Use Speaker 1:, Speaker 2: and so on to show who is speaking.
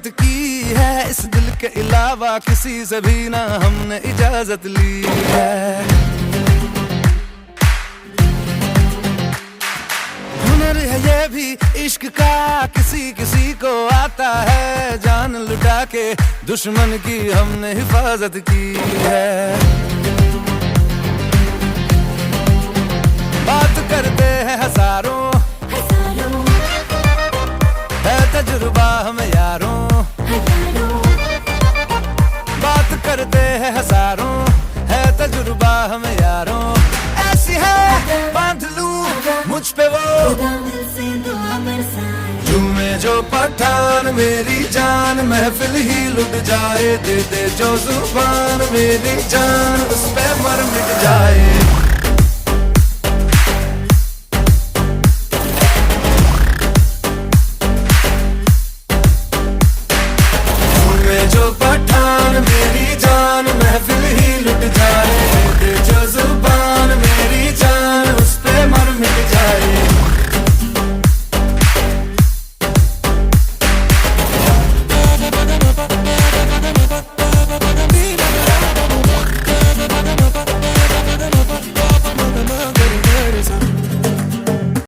Speaker 1: हिफाजत की है, इस दिल के अलावा किसी से भी ना हमने इजाजत ली है। हुनर है ये भी इश्क का, किसी किसी को आता है, जान लुटा के दुश्मन की हमने हिफाजत की है। बात करते हैं हजारों, है तजुर्बा हमें यारों, बात करते हैं हजारों, है तजुर्बा हमें यारों। ऐसी है बांध लूं मुझ पे वो झूमे जो पठान, मेरी जान महफिल ही लुट जाए, दे दे जो जुबान, मेरी जान उस पे मर मिट जाए।